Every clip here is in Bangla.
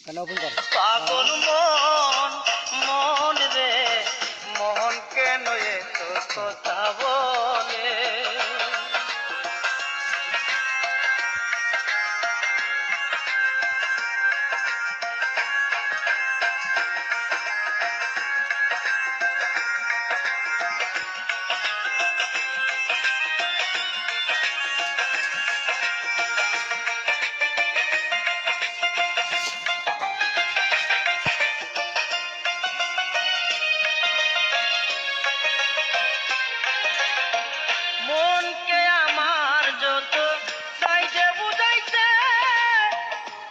পাগল মন মন রে মোহন কেন এত কথা বলে মনকে আমার যত চাইছে বুঝাইতে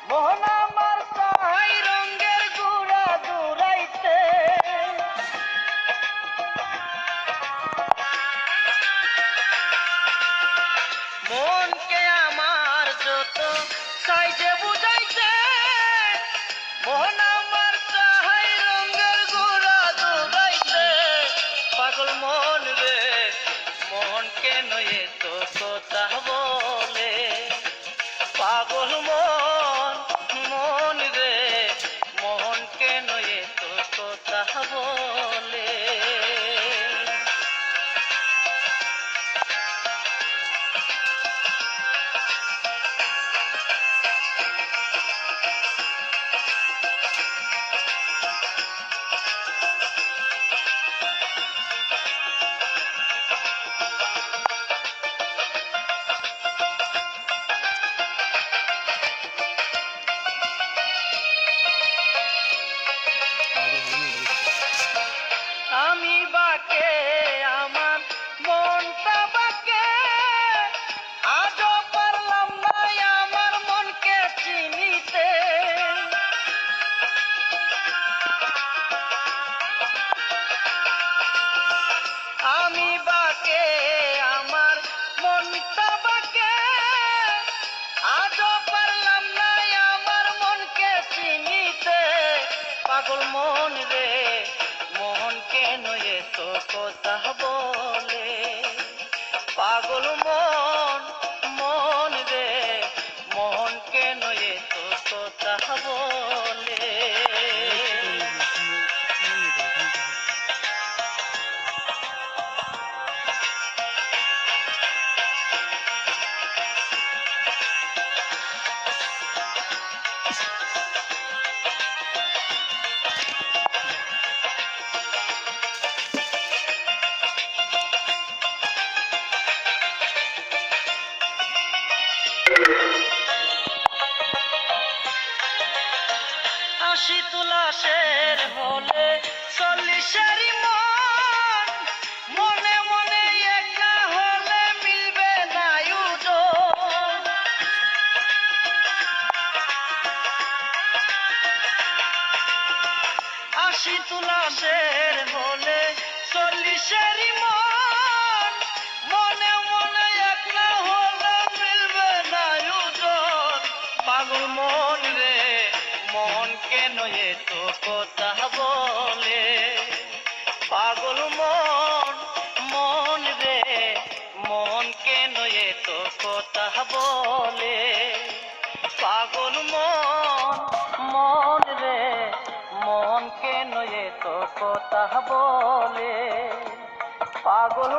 মোহন আমার চাই রঙের গুড়া দূরাইতে মনকে আমার যত চাইছে বুঝাইতে মোহন আমার চাই রঙের গুড়া দূরাইতে পাগল মন রে মোহন কেন এত কথা বলে পাগল মন মন রে মোহন কেন এত কথা বলে আমি বাকে আমার মনটা বাকে আজও পারলাম না আমার মনকে চিনিতে আমি বাকে আমার মনটা বাকে আজও পারলাম না আমার মনকে চিনিতে পাগল মন রে মোহন কেন এত কথা বলে পাগল মন মন রে মোহন কেন এত কথা বলে আশি তুলাশের হলে 40-এরই মন মনে মনে একা হলে মিলবে না ওজন আশি তুলাশের হলে 40-এরই মন মনে মনে একা হলে মিলবে না ওজন পাগল মন রে মন কেন এত কথা বলে পাগল মন মন রে মন কেন এত কথা বলে পাগল মন মন রে মন কেন এত কথা বলে পাগল